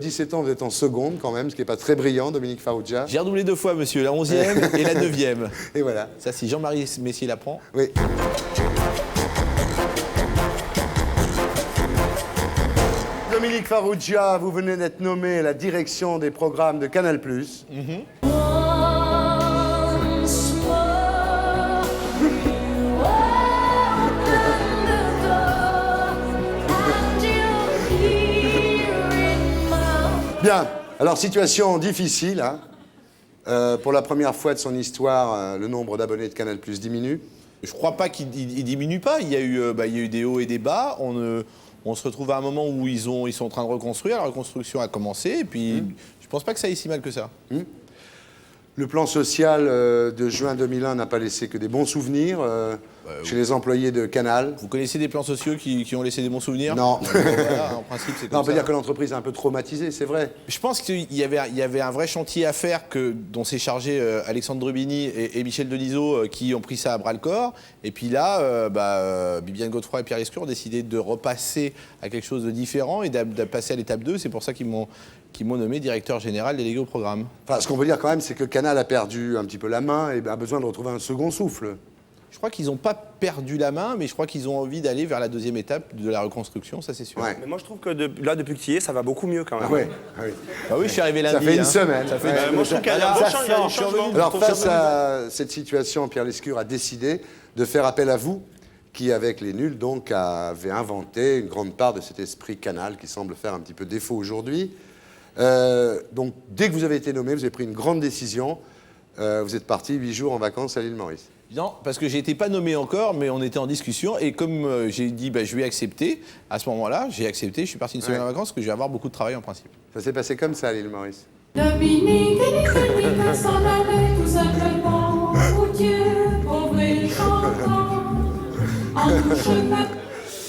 17 ans, vous êtes en seconde quand même, ce qui n'est pas très brillant, Dominique Farrugia. J'ai redoublé 2 fois, monsieur, la 11e et la 9e. Et voilà. Ça, si Jean-Marie Messier l'apprend. Oui. Dominique Farrugia, vous venez d'être nommé à la direction des programmes de Canal+. Bien, alors situation difficile. Hein. Pour la première fois de son histoire, le nombre d'abonnés de Canal+ diminue. Je crois pas qu'il diminue pas. Il y a eu des hauts et des bas. On se retrouve à un moment où ils sont en train de reconstruire. La reconstruction a commencé. Et puis, je pense pas que ça aille si mal que ça. Le plan social de juin 2001 n'a pas laissé que des bons souvenirs chez les employés de Canal. Vous connaissez des plans sociaux qui ont laissé des bons souvenirs? Non. Voilà, en principe, c'est comme Non, on peut ça. dire que l'entreprise est un peu traumatisée, c'est vrai. Je pense qu'il y avait un vrai chantier à faire dont s'est chargé Alexandre Drubini et Michel Denisot qui ont pris ça à bras-le-corps. Et puis là, Bibiane Godefroy et Pierre Lescure ont décidé de repasser à quelque chose de différent et de passer à l'étape 2. C'est pour ça qu'ils m'ont nommé directeur général délégué au programme. Enfin, ce qu'on veut dire quand même, c'est que Canal a perdu un petit peu la main et a besoin de retrouver un second souffle. Je crois qu'ils n'ont pas perdu la main, mais je crois qu'ils ont envie d'aller vers la 2e étape de la reconstruction, ça c'est sûr. Ouais. Mais moi, je trouve que là, depuis que tu y es, ça va beaucoup mieux quand même. Ouais, oui. Bah oui, je suis arrivé lundi. Ça fait une hein. semaine. Ça fait Ouais. Moi, je trouve qu'il y a un bon changement. Alors, face à cette situation, Pierre Lescure a décidé de faire appel à vous, qui, avec les nuls, donc, avez inventé une grande part de cet esprit Canal qui semble faire un petit peu défaut aujourd'hui. Donc, dès que vous avez été nommé, vous avez pris une grande décision. Vous êtes parti 8 jours en vacances à l'île Maurice. Non, parce que j'ai été pas nommé encore, mais on était en discussion. Et comme j'ai dit, je vais accepter, à ce moment-là, j'ai accepté, je suis parti une semaine en vacances, parce que je vais avoir beaucoup de travail en principe. Ça s'est passé comme ça à l'île Maurice. Dominique s'en allait tout simplement. Oh Dieu, pauvre et chantant. En chemin.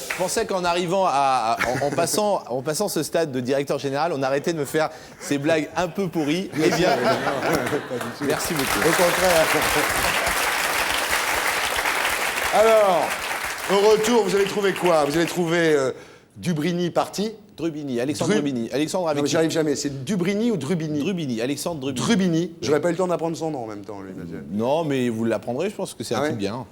Je pensais qu'en arrivant en passant ce stade de directeur général, on arrêtait de me faire ces blagues un peu pourries. Eh bien, merci beaucoup. Au contraire. Alors, au retour, vous avez trouvé quoi? Vous avez trouvé Dubrini parti. Drubini, Alexandre Drubini. Alexandre Non, avec mais j'y arrive jamais. C'est Dubrini ou Drubini? Drubini, Alexandre Drubini. Drubini. J'aurais pas eu le temps d'apprendre son nom en même temps, lui, monsieur. Non, mais vous l'apprendrez, je pense que c'est un Ah type ouais bien.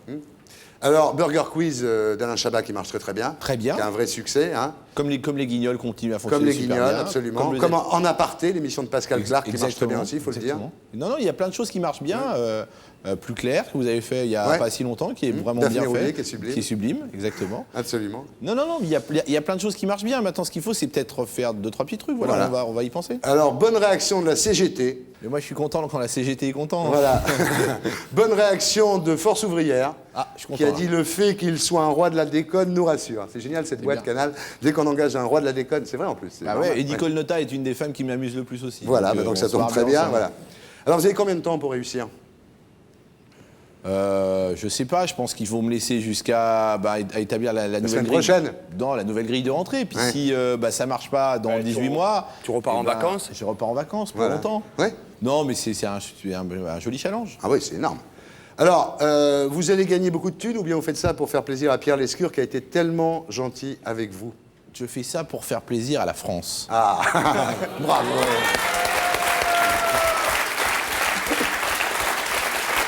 Alors, Burger Quiz d'Alain Chabat qui marche très très bien. Très bien. Qui a un vrai succès, hein. Comme les Guignols continuent à Comme fonctionner les super Guignols, bien. absolument. le- Comme en aparté, l'émission de Pascal Clark qui marche très bien aussi, il faut le dire. Exactement. Non, il y a plein de choses qui marchent bien. Plus clair, que vous avez fait il n'y a Ouais. pas si longtemps, qui est vraiment Daphné bien Roulier, fait. qui est sublime. Qui est sublime, exactement. Absolument. Non, il y a plein de choses qui marchent bien. Maintenant, ce qu'il faut, c'est peut-être faire 2-3 petits trucs. Voilà, Voilà. on va y penser. Alors, bonne réaction de la CGT. Mais moi, je suis content quand la CGT est contente. Voilà. Bonne réaction de Force Ouvrière. Ah, je suis content. Qui a là. dit le fait qu'il soit un roi de la déconne nous rassure. C'est génial cette boîte bien. Canal. Dès qu'on engage un roi de la déconne, c'est vrai en plus. c'est Ah normal. ouais, et Nicole Nota est une des femmes qui m'amuse le plus aussi. Voilà, donc on ça se tombe marre très bien. ensemble. Voilà. Alors vous avez combien de temps pour réussir? Je sais pas, je pense qu'il faut me laisser jusqu'à à établir la nouvelle semaine grille. prochaine. Non, la nouvelle grille de rentrée. Puis Ouais. si ça marche pas dans 18 mois. tu repars en vacances. Je repars en vacances pour Voilà. longtemps. Ouais. Non, mais c'est un joli challenge. Ah oui, c'est énorme. Alors, vous allez gagner beaucoup de thunes ou bien vous faites ça pour faire plaisir à Pierre Lescure qui a été tellement gentil avec vous? Je fais ça pour faire plaisir à la France. Ah, bravo.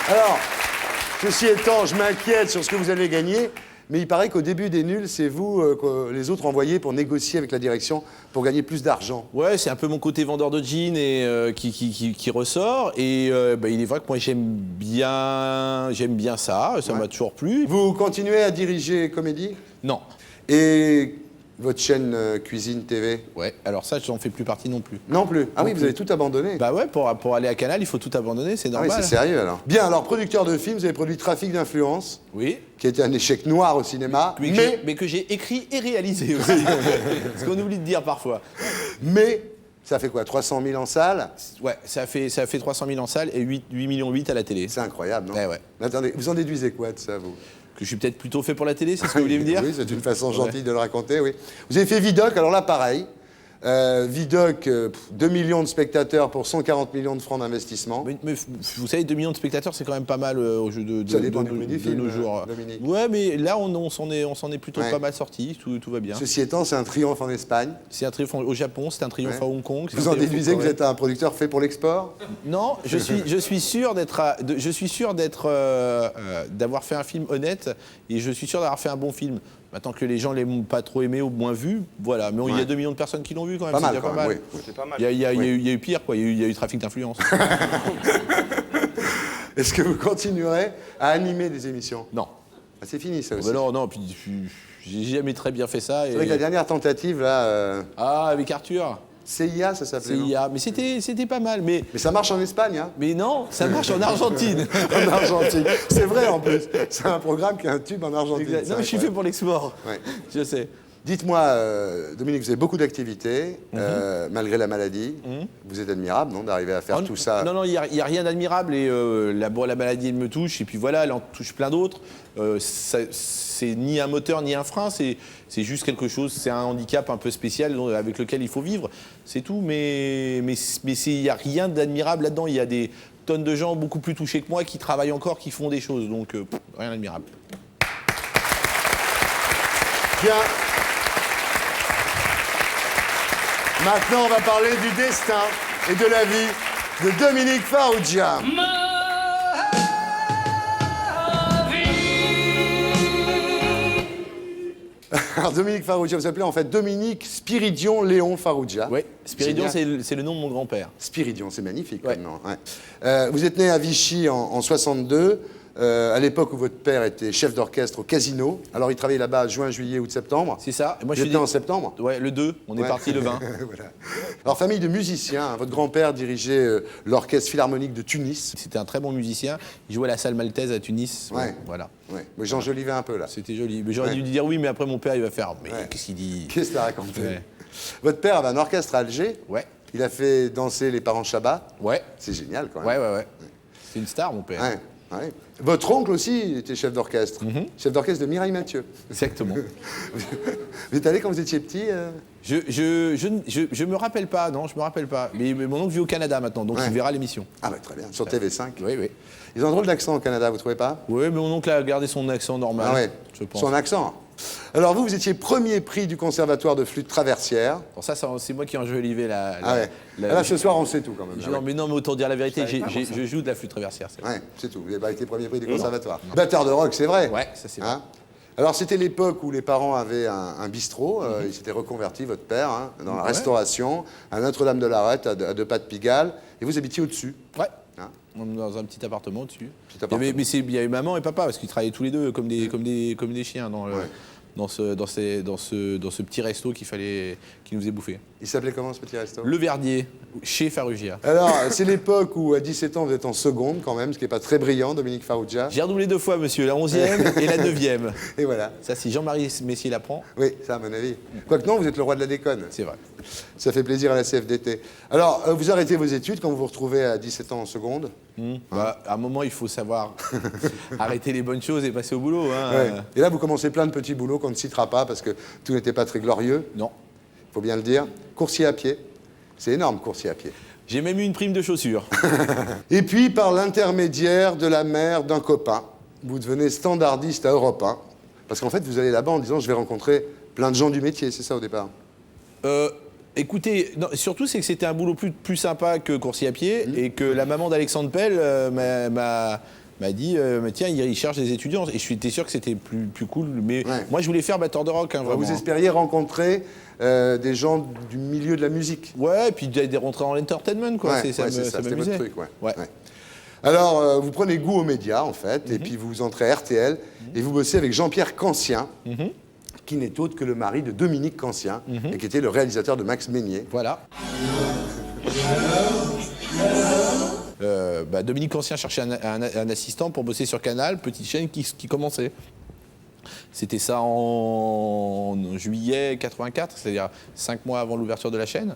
Alors, ceci étant, je m'inquiète sur ce que vous allez gagner, mais il paraît qu'au début des nuls, c'est vous que les autres envoyez pour négocier avec la direction pour gagner plus d'argent. Ouais, c'est un peu mon côté vendeur de jeans et, qui ressort. Et il est vrai que moi, j'aime bien ça. Ça m'a toujours plu. Vous continuez à diriger Comédie Non. et votre chaîne Cuisine TV? Ouais, alors ça, j'en fais plus partie non plus. Non plus. Ah oui, vous avez tout abandonné. Bah ouais, pour aller à Canal, il faut tout abandonner, c'est Ah oui, normal. c'est sérieux alors. Bien, alors producteur de films, vous avez produit Trafic d'influence, Oui. qui a été un échec noir au cinéma, Mais que j'ai écrit et réalisé aussi. Ce qu'on oublie de dire parfois. mais ça fait quoi, 300 000 en salle? Ouais, ça a fait 300 000 en salle et 8 millions à la télé. C'est incroyable, non? Ouais. Mais attendez, vous en déduisez quoi de ça, vous? Que je suis peut-être plutôt fait pour la télé, c'est ce que vous voulez me dire? Oui, c'est une façon gentille de le raconter, oui. Vous avez fait Vidocq, alors là, pareil. Vidoc, 2 millions de spectateurs pour 140 millions de francs d'investissement. Mais vous savez, 2 millions de spectateurs, c'est quand même pas mal au jeu Ça dépend du prix du de film, nos jours. Dominique. Ouais, mais là, on s'en est plutôt pas mal sorti. Tout va bien. Ceci étant, c'est un triomphe en Espagne. C'est un triomphe au Japon, c'est un triomphe Ouais. à Hong Kong. c'est Vous un en triomphe déduisez au que vous Corée. êtes un producteur fait pour l'export? Non, je suis sûr d'avoir fait un film honnête et je suis sûr d'avoir fait un bon film. Maintenant que les gens l'ont pas trop aimé ou moins vu, voilà. Mais il y a 2 millions de personnes qui l'ont vu quand même. Pas c'est mal, déjà quand pas même, mal. oui. C'est pas mal. Il y a eu pire, quoi. Il y a eu trafic d'influence. Est-ce que vous continuerez à animer des émissions? Non. Ah, c'est fini, ça aussi. Ben non, puis j'ai jamais très bien fait ça. C'est vrai que la dernière tentative, là, Ah, avec Arthur, CIA, ça s'appelait, non? CIA. Mais c'était pas mal. Mais Mais ça marche en Espagne, hein? non, ça marche en Argentine. En Argentine. C'est vrai, en plus. C'est un programme qui a un tube en Argentine. Exact. Non, mais je suis fait pour l'export. Ouais. Je sais. Dites-moi, Dominique, vous avez beaucoup d'activités, malgré la maladie. Vous êtes admirable, non, d'arriver à faire tout ça? Non, il n'y a rien d'admirable. Et la maladie, elle me touche. Et puis voilà, elle en touche plein d'autres. C'est ni un moteur, ni un frein. C'est juste quelque chose, c'est un handicap un peu spécial avec lequel il faut vivre. C'est tout. Mais il n'y a rien d'admirable là-dedans. Il y a des tonnes de gens beaucoup plus touchés que moi qui travaillent encore, qui font des choses. Donc, rien d'admirable. Bien. Maintenant, on va parler du destin et de la vie de Dominique Farrugia. Alors, Dominique Farrugia, vous appelez en fait Dominique Spiridion Léon Farrugia. Oui, Spiridion, Génial. c'est le nom de mon grand-père. Spiridion, c'est magnifique Ouais. comme nom. Ouais. Vous êtes né à Vichy en 62, à l'époque où votre père était chef d'orchestre au Casino. Alors, il travaillait là-bas juin, juillet, août, septembre. C'est ça. Et moi, Vous êtes né en septembre? Ouais, le 2. On est Ouais. parti le 20. Voilà. Alors, famille de musiciens, hein. Votre grand-père dirigeait l'orchestre philharmonique de Tunis. C'était un très bon musicien. Il jouait à la salle maltaise à Tunis. Ouais. Bon, voilà. Ouais. Mais j'enjolivais un peu là. C'était joli. Mais j'aurais Ouais. dû lui dire oui, mais après mon père, il va faire. Mais Ouais. qu'est-ce qu'il dit? Qu'est-ce qu'il a raconté? Ouais. Votre père avait un orchestre à Alger. Ouais. Il a fait danser les parents Chabat. Ouais. C'est génial quand même. Ouais. C'est une star, mon père. Ouais, ouais. Votre oncle aussi était chef d'orchestre. Chef d'orchestre de Mireille Mathieu. Exactement. Vous êtes allé quand vous étiez petit Je me rappelle pas, non, je me rappelle pas. Mais mon oncle vit au Canada maintenant, donc Ouais. il verra l'émission. Ah bah très bien, sur TV5. Oui. Ils ont un drôle d'accent au Canada, vous trouvez pas? Oui, mais mon oncle a gardé son accent normal. Ah ouais, Je pense. son accent. Alors vous étiez premier prix du conservatoire de flûte traversière. Bon, ça, c'est moi qui ai enjolivé la. Ah ouais. la- Là, ce soir, on sait tout quand même. Non, mais autant dire la vérité, je joue de la flûte traversière. C'est vrai. Ouais, c'est tout. Vous n'avez pas été premier prix du conservatoire. Batteur de rock, c'est vrai. Ouais, ça c'est vrai. Hein? Alors, c'était l'époque où les parents avaient un bistrot. Il s'était reconverti, votre père, hein, dans la Ouais. restauration, à Notre-Dame-de-la-Rette, à 2 pas de Pigalle. Et vous habitiez au-dessus. Ouais. Hein? Dans un petit appartement dessus. Petit appartement. Mais il y avait maman et papa parce qu'ils travaillaient tous les deux comme des chiens dans ce petit resto qui nous faisait bouffer. Il s'appelait comment, ce petit resto? Le Verdier, chez Farrugia. Alors, c'est l'époque où, à 17 ans, vous êtes en seconde, quand même, ce qui n'est pas très brillant, Dominique Farrugia. J'ai redoublé 2 fois, monsieur, la 11e et la 9e. Et voilà. Ça, si Jean-Marie Messier l'apprend, Oui, ça, à mon avis. Quoique non, vous êtes le roi de la déconne. c'est vrai. Ça fait plaisir à la CFDT. Alors, vous arrêtez vos études quand vous vous retrouvez à 17 ans en seconde. Bah, à un moment, il faut savoir arrêter les bonnes choses et passer au boulot. Hein. Ouais. Et là, vous commencez plein de petits boulots qu'on ne citera pas parce que tout n'était pas très glorieux, Non. il faut bien le dire. Coursier à pied. C'est énorme, coursier à pied. J'ai même eu une prime de chaussures. Et puis, par l'intermédiaire de la mère d'un copain, vous devenez standardiste à Europe 1. Parce qu'en fait, vous allez là-bas en disant, je vais rencontrer plein de gens du métier, c'est ça au départ? Écoutez, non, surtout c'est que c'était un boulot plus sympa que coursier à pied et que la maman d'Alexandre Pell m'a dit mais tiens, il cherche des étudiants et je suis sûr que c'était plus cool. Mais Ouais. moi je voulais faire batteur de rock, hein, vraiment. Vous espériez rencontrer des gens du milieu de la musique. Ouais, et puis des rentrées en entertainment quoi. Ouais, ça ouais, c'est ça, c'était votre m'amusait. truc, ouais. Ouais. Ouais. Alors, vous prenez goût aux médias, en fait, et puis vous entrez à RTL, et vous bossez avec Jean-Pierre Cancien, qui n'est autre que le mari de Dominique Cancien, et qui était le réalisateur de Max Meignier. Voilà. Dominique Cancien cherchait un assistant pour bosser sur Canal, petite chaîne qui commençait. C'était ça en juillet 84, c'est-à-dire 5 mois avant l'ouverture de la chaîne.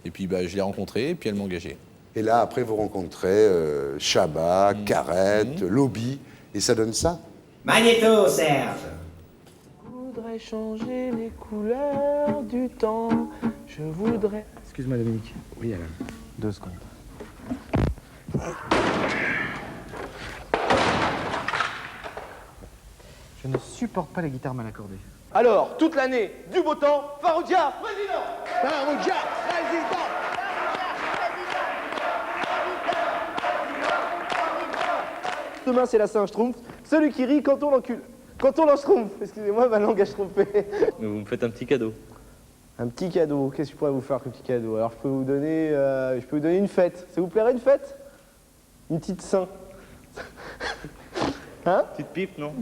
Et puis je l'ai rencontrée, et puis elle m'a engagé. Et là, après, vous rencontrez Chabat, Carrette, Lobby, et ça donne ça. Magnéto, Serge. Je voudrais changer les couleurs du temps, Je voudrais... Excuse-moi Dominique. Oui Alain. 2 secondes. Je ne supporte pas les guitares mal accordées. Alors, toute l'année, du beau temps, Faroudia, président. Faroudia, président. Demain, c'est la Saint-Schtroumpf. Celui qui rit quand on l'encule. Quand on l'enchtroumpf. Excusez-moi, ma langue a schtroumpfé. Mais vous me faites un petit cadeau. Un petit cadeau. Qu'est-ce que je pourrais vous faire comme petit cadeau? Alors, je peux vous donner une fête. Ça vous plairait une fête? Une petite Saint. Hein? Petite pipe, non?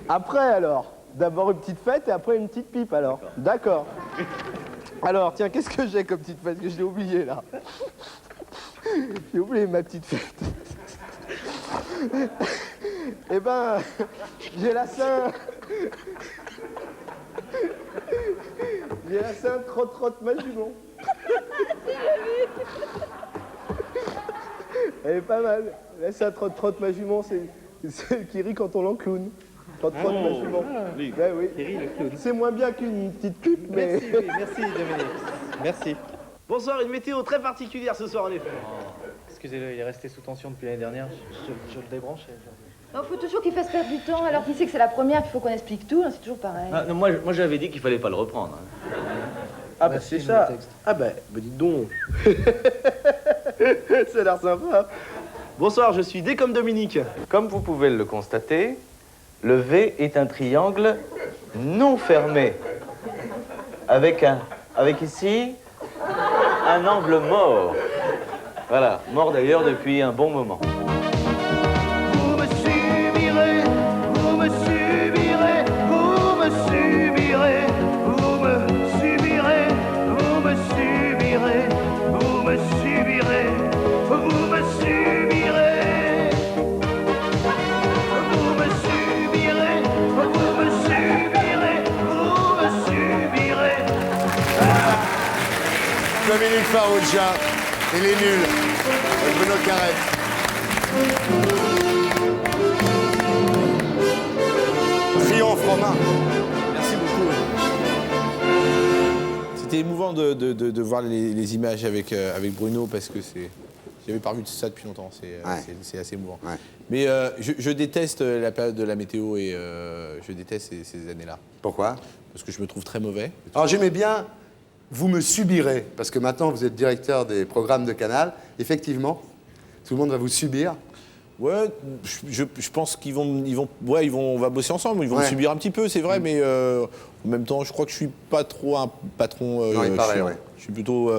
Après, alors. D'abord une petite fête et après une petite pipe, alors. D'accord. Alors, tiens, qu'est-ce que j'ai comme petite fête? Que je l'ai oublié, là. J'ai oublié ma petite fête. Eh ben, j'ai la Saint... J'ai la Saint trotte-trotte ma jument. Elle est pas mal. La Saint trotte-trotte ma jument, c'est celle qui rit quand on l'encloune. Trotte-trotte ma jument. Ben oui. C'est moins bien qu'une petite pipe, mais... Merci Dominique. Merci. Bonsoir, une météo très particulière ce soir en effet. Excusez-le, il est resté sous tension depuis l'année dernière. Je le débranche. Il faut toujours qu'il fasse perdre du temps, alors qu'il sait que c'est la première, qu'il faut qu'on explique tout, hein, c'est toujours pareil. Ah, non, moi j'avais dit qu'il fallait pas le reprendre. Hein. Ah bah c'est ça. Ah bah dites donc. Ça a l'air sympa. Bonsoir, je suis D comme Dominique. Comme vous pouvez le constater, le V est un triangle non fermé. Avec ici un angle mort. Voilà, mort d'ailleurs depuis un bon moment. Vous me subirez, vous me subirez, vous me subirez, vous me subirez, vous me subirez, vous me subirez, vous me subirez, vous me subirez, vous me subirez, vous me subirez. Dominique Farrugia et les nuls. Avec Bruno Carrette. Triomphe romain. Merci beaucoup. C'était émouvant de voir les images avec Bruno parce que j'avais pas vu ça depuis longtemps. C'est assez émouvant. Ouais. Mais je déteste la période de la météo et je déteste ces années-là. Pourquoi? Parce que je me trouve très mauvais. Alors j'aimais bien, vous me subirez, parce que maintenant vous êtes directeur des programmes de Canal. Effectivement, tout le monde va vous subir. Ouais, je pense on va bosser ensemble. Ils vont me Ouais. subir un petit peu, c'est vrai, mais en même temps, je crois que je suis pas trop un patron. Non, il paraît, chiant. ouais. Je suis plutôt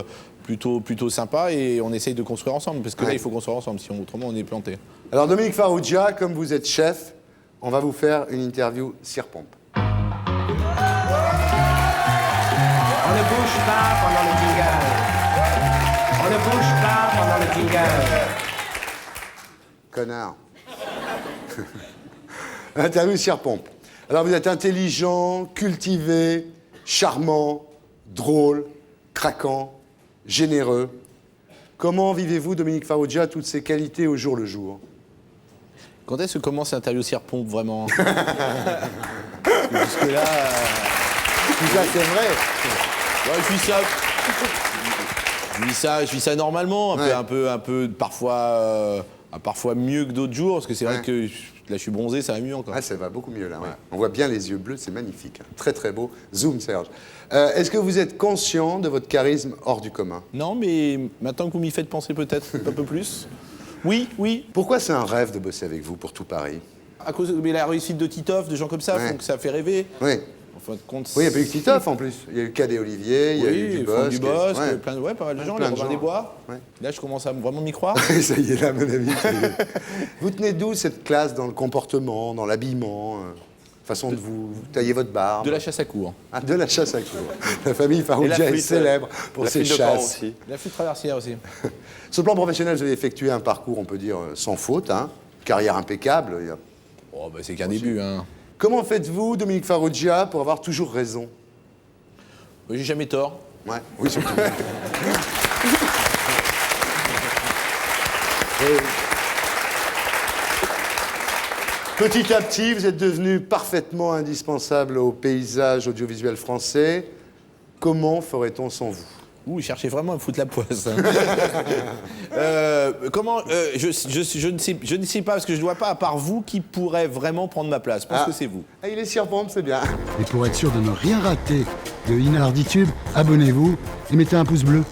sympa et on essaye de construire ensemble parce que là, Ouais. il faut construire ensemble. Sinon, autrement, on est planté. Alors Dominique Farrugia, comme vous êtes chef, on va vous faire une interview cire-pompe. On ne bouge pas pendant le jingle. On ne bouge pas pendant le jingle. Connard. Interview cire-pompe. Alors vous êtes intelligent, cultivé, charmant, drôle, craquant, généreux. Comment vivez-vous, Dominique Farrugia, toutes ces qualités au jour le jour? Quand est-ce que commence l'interview cire-pompe, vraiment? Jusque-là... Tout ça, c'est vrai. Ouais, je vis ça normalement, un peu parfois mieux que d'autres jours, parce que c'est vrai Ouais. que là je suis bronzé, ça va mieux encore. Ah, ça va beaucoup mieux là. Ouais. On voit bien les yeux bleus, c'est magnifique. Hein. Très très beau. Zoom, Serge. Est-ce que vous êtes conscient de votre charisme hors du commun? Non, mais maintenant que vous m'y faites penser peut-être un peu plus. Oui. Pourquoi c'est un rêve de bosser avec vous pour tout Paris? À cause de la réussite de Titoff, de gens comme ça, Ouais. font que ça fait rêver. Oui. En fin de compte, Oui, il n'y a pas eu que Titoff en plus. Il y a eu Cadet Olivier, il y a eu Franck Dubosc. Dubosc, Ouais. pas mal de gens, Plein les de Robin gens. des Bois. Ouais. Là, je commence à vraiment m'y croire. Ça y est, là, à mon avis. ça y est. Vous tenez d'où cette classe dans le comportement, dans l'habillement, façon de vous tailler votre barbe? De la chasse à cour. Ah, de la chasse à cour. La famille Et Farrugia la est flûte, célèbre pour la ses flûte de Pan chasses. aussi. La flûte traversière aussi. Sur le plan professionnel, vous avez effectué un parcours, on peut dire, sans faute. Hein. Carrière impeccable. Il y a- Oh, bah, c'est qu'un début, hein. Comment faites-vous, Dominique Farrugia, pour avoir toujours raison? J'ai jamais tort. Ouais, oui, surtout. Petit à petit, vous êtes devenu parfaitement indispensable au paysage audiovisuel français. comment ferait-on sans vous? Ouh, il cherchait vraiment à me foutre la poisse. Hein. Je ne sais pas, parce que je ne vois pas, à part vous, qui pourrait vraiment prendre ma place. Je pense que c'est vous. Ah, il est surprendre, c'est bien. Et pour être sûr de ne rien rater de Inarditube, abonnez-vous et mettez un pouce bleu.